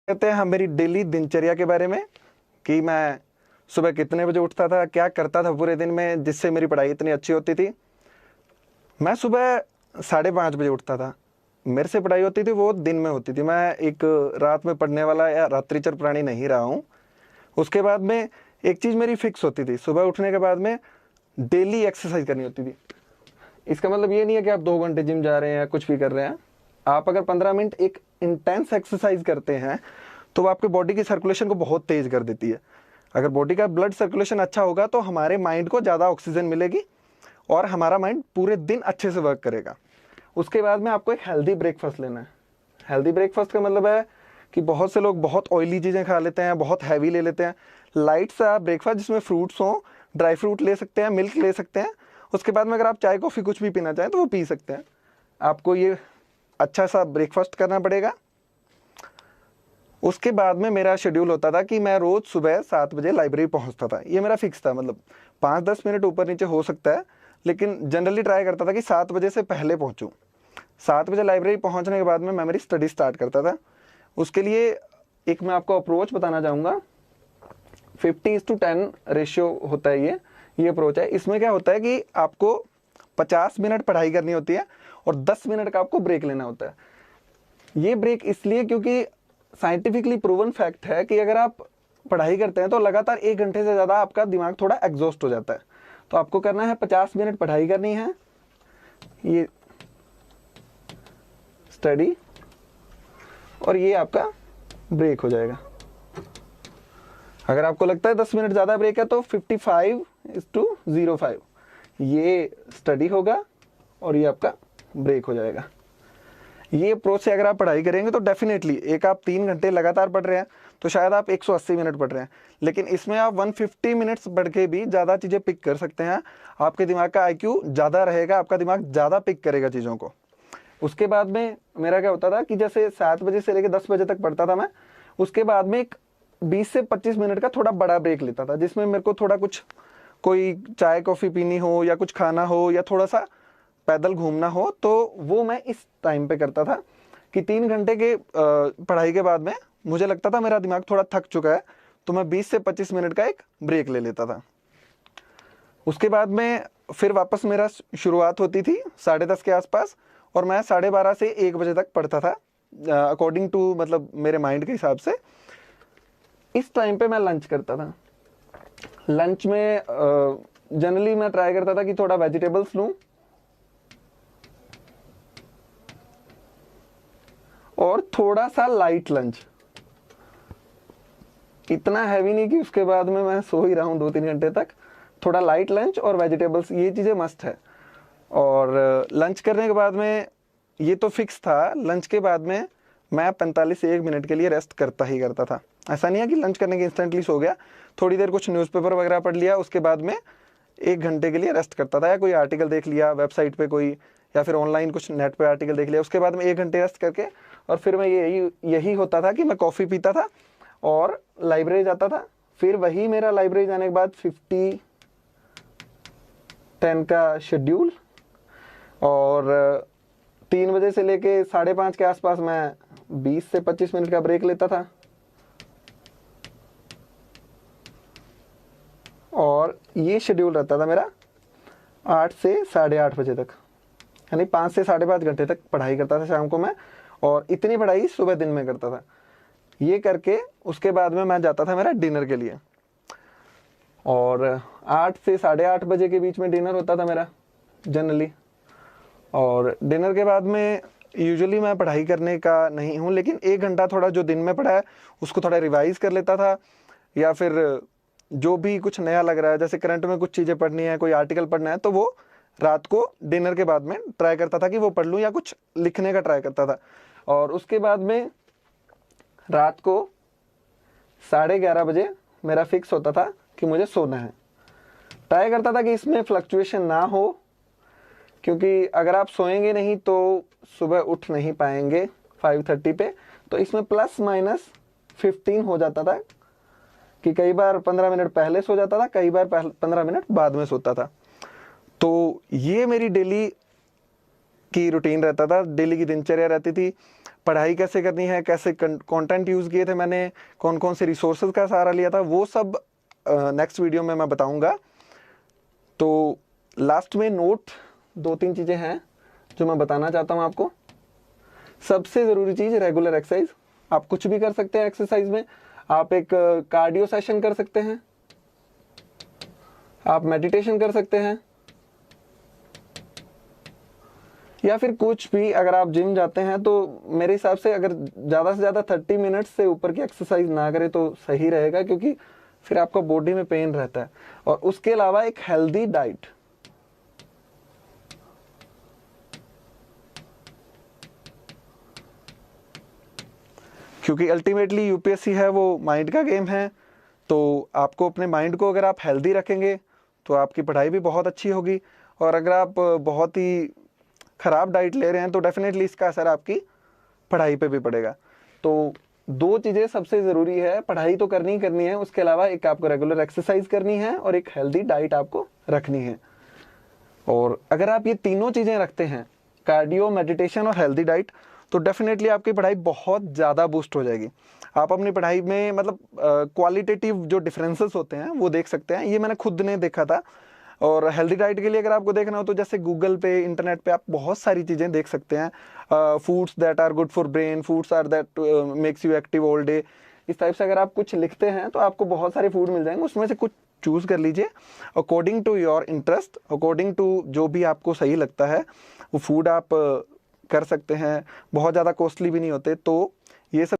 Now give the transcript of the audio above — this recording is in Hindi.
कहते हैं हम मेरी डेली दिनचर्या के बारे में कि मैं सुबह कितने बजे उठता था, क्या करता था पूरे दिन में जिससे मेरी पढ़ाई इतनी अच्छी होती थी। मैं सुबह 5:30 बजे उठता था। मेरे से पढ़ाई होती थी वो दिन में होती थी। मैं एक रात में पढ़ने वाला या रात्रिचर प्राणी नहीं रहा हूँ। उसके बाद में एक चीज़ मेरी फिक्स होती थी, सुबह उठने के बाद में डेली एक्सरसाइज करनी होती थी। इसका मतलब ये नहीं है कि आप 2 घंटे जिम जा रहे हैं या कुछ भी कर रहे हैं। आप अगर 15 मिनट एक इंटेंस एक्सरसाइज करते हैं तो वो आपके बॉडी की सर्कुलेशन को बहुत तेज कर देती है। अगर बॉडी का ब्लड सर्कुलेशन अच्छा होगा तो हमारे माइंड को ज़्यादा ऑक्सीजन मिलेगी और हमारा माइंड पूरे दिन अच्छे से वर्क करेगा। उसके बाद में आपको एक हेल्दी ब्रेकफास्ट लेना है। हेल्दी ब्रेकफास्ट का मतलब है कि बहुत से लोग बहुत ऑयली चीज़ें खा लेते हैं, बहुत हैवी ले लेते हैं। लाइट सा ब्रेकफास्ट जिसमें फ्रूट्स हों, ड्राई फ्रूट ले सकते हैं, मिल्क ले सकते हैं। उसके बाद में अगर आप चाय कॉफ़ी कुछ भी पीना चाहें तो वो पी सकते हैं। आपको ये अच्छा सा ब्रेकफास्ट करना पड़ेगा। उसके बाद में मेरा शेड्यूल होता था कि मैं रोज़ सुबह 7 बजे लाइब्रेरी पहुंचता था। ये मेरा फिक्स था, मतलब 5-10 मिनट ऊपर नीचे हो सकता है, लेकिन जनरली ट्राई करता था कि 7 बजे से पहले पहुंचूं। 7 बजे लाइब्रेरी पहुंचने के बाद में मैं मेरी स्टडी स्टार्ट करता था। उसके लिए एक मैं आपको अप्रोच बताना चाहूँगा। 50:10 रेशियो होता है ये अप्रोच है। इसमें क्या होता है कि आपको 50 मिनट पढ़ाई करनी होती है और 10 मिनट का आपको ब्रेक लेना होता है। ये ब्रेक इसलिए क्योंकि साइंटिफिकली प्रूवन फैक्ट है कि अगर आप पढ़ाई करते हैं तो लगातार 1 घंटे से ज़्यादा आपका दिमाग थोड़ा एग्जॉस्ट हो जाता है। तो आपको करना है 50 मिनट पढ़ाई करनी है, ये स्टडी, और ये आपका ब्रेक हो जाएगा। अगर आपको लगता है 10 मिनट ज़्यादा ब्रेक है तो 55:05 ये स्टडी होगा और ये आपका ब्रेक हो जाएगा। ये अप्रोच से अगर आप पढ़ाई करेंगे तो डेफिनेटली एक आप 3 घंटे लगातार पढ़ रहे हैं तो शायद आप 180 मिनट पढ़ रहे हैं, लेकिन इसमें आप 150 मिनट्स पढ़ के भी ज़्यादा चीज़ें पिक कर सकते हैं। आपके दिमाग का IQ ज़्यादा रहेगा, आपका दिमाग ज़्यादा पिक करेगा चीज़ों को। उसके बाद में मेरा क्या होता था कि जैसे 7 बजे से लेकर 10 बजे तक पढ़ता था मैं। उसके बाद में एक 20 से 25 मिनट का थोड़ा बड़ा ब्रेक लेता था, जिसमें मेरे को थोड़ा कुछ, कोई चाय कॉफ़ी पीनी हो या कुछ खाना हो या थोड़ा सा पैदल घूमना हो, तो वो मैं इस टाइम पे करता था कि 3 घंटे के पढ़ाई के बाद में मुझे लगता था मेरा दिमाग थोड़ा थक चुका है, तो मैं 20 से 25 मिनट का एक ब्रेक ले लेता था। उसके बाद में फिर वापस मेरा शुरुआत होती थी 10:30 के आसपास और मैं 12:30 से 1 बजे तक पढ़ता था, अकॉर्डिंग टू मतलब मेरे माइंड के हिसाब से। इस टाइम पे मैं लंच करता था। लंच में जनरली मैं ट्राई करता था कि थोड़ा वेजिटेबल्स लूँ और थोड़ा सा लाइट लंच, इतना हैवी नहीं कि उसके बाद में मैं सो ही रहा हूँ 2-3 घंटे तक। थोड़ा लाइट लंच और वेजिटेबल्स, ये चीज़ें मस्ट है। और लंच करने के बाद में ये तो फिक्स था, लंच के बाद में मैं 45 से 1 मिनट के लिए रेस्ट करता ही करता था। ऐसा नहीं है कि लंच करने के इंस्टेंटली सो गया, थोड़ी देर कुछ न्यूज़पेपर वगैरह पढ़ लिया, उसके बाद में 1 घंटे के लिए रेस्ट करता था, या कोई आर्टिकल देख लिया वेबसाइट पे कोई, या फिर ऑनलाइन कुछ नेट पे आर्टिकल देख लिया। उसके बाद में 1 घंटे रेस्ट करके और फिर मैं यही होता था कि मैं कॉफ़ी पीता था और लाइब्रेरी जाता था। फिर वही मेरा लाइब्रेरी जाने के बाद 50:10 का शेड्यूल, और 3 बजे से लेके 5:30 के आसपास मैं 20 से 25 मिनट का ब्रेक लेता था, और ये शेड्यूल रहता था मेरा 8 से 8:30 बजे तक, यानी 5 से 5.5 घंटे तक पढ़ाई करता था शाम को मैं, और इतनी पढ़ाई सुबह दिन में करता था। ये करके उसके बाद में मैं जाता था मेरा डिनर के लिए, और 8 से 8:30 बजे के बीच में डिनर होता था मेरा जनरली। और डिनर के बाद में यूजुअली मैं पढ़ाई करने का नहीं हूँ, लेकिन 1 घंटा थोड़ा जो दिन में पढ़ा है उसको थोड़ा रिवाइज कर लेता था, या फिर जो भी कुछ नया लग रहा है, जैसे करंट में कुछ चीज़ें पढ़नी है, कोई आर्टिकल पढ़ना है, तो वो रात को डिनर के बाद में ट्राई करता था कि वो पढ़ लूँ, या कुछ लिखने का ट्राई करता था। और उसके बाद में रात को 11:30 बजे मेरा फिक्स होता था कि मुझे सोना है। ट्राई करता था कि इसमें फ्लक्चुएशन ना हो, क्योंकि अगर आप सोएंगे नहीं तो सुबह उठ नहीं पाएंगे 5:30 पे। तो इसमें ±15 हो जाता था कि कई बार 15 मिनट पहले सो जाता था, कई बार 15 मिनट बाद में सोता था। तो ये मेरी डेली की रूटीन रहता था, डेली की दिनचर्या रहती थी। पढ़ाई कैसे करनी है, कैसे कंटेंट यूज़ किए थे मैंने, कौन कौन से रिसोर्सेज का सहारा लिया था, वो सब नेक्स्ट वीडियो में मैं बताऊंगा। तो लास्ट में नोट 2-3 चीज़ें हैं जो मैं बताना चाहता हूं आपको। सबसे ज़रूरी चीज़ रेगुलर एक्सरसाइज। आप कुछ भी कर सकते हैं एक्सरसाइज में। आप एक कार्डियो सेशन कर सकते हैं, आप मेडिटेशन कर सकते हैं, या फिर कुछ भी। अगर आप जिम जाते हैं तो मेरे हिसाब से अगर ज़्यादा से ज़्यादा 30 मिनट्स से ऊपर की एक्सरसाइज ना करें तो सही रहेगा, क्योंकि फिर आपका बॉडी में पेन रहता है। और उसके अलावा एक हेल्दी डाइट। क्योंकि अल्टीमेटली यूपीएससी है वो माइंड का गेम है, तो आपको अपने माइंड को अगर आप हेल्दी रखेंगे तो आपकी पढ़ाई भी बहुत अच्छी होगी। और अगर आप बहुत ही ख़राब डाइट ले रहे हैं तो डेफिनेटली इसका असर आपकी पढ़ाई पे भी पड़ेगा। तो 2 चीज़ें सबसे ज़रूरी है, पढ़ाई तो करनी ही करनी है, उसके अलावा एक आपको रेगुलर एक्सरसाइज करनी है और एक हेल्दी डाइट आपको रखनी है। और अगर आप ये तीनों चीज़ें रखते हैं, कार्डियो, मेडिटेशन और हेल्दी डाइट, तो डेफिनेटली आपकी पढ़ाई बहुत ज़्यादा बूस्ट हो जाएगी। आप अपनी पढ़ाई में मतलब क्वालिटेटिव जो डिफरेंसेस होते हैं वो देख सकते हैं। ये मैंने खुद ने देखा था। और हेल्दी डाइट के लिए अगर आपको देखना हो तो जैसे गूगल पे, इंटरनेट पे आप बहुत सारी चीज़ें देख सकते हैं। Foods that are good for brain, foods are that makes you active all day. इस टाइप से अगर आप कुछ लिखते हैं तो आपको बहुत सारे फूड मिल जाएंगे, उसमें से कुछ चूज़ कर लीजिए according to your interest, according to जो भी आपको सही लगता है वो फूड आप कर सकते हैं। बहुत ज़्यादा कॉस्टली भी नहीं होते। तो ये सब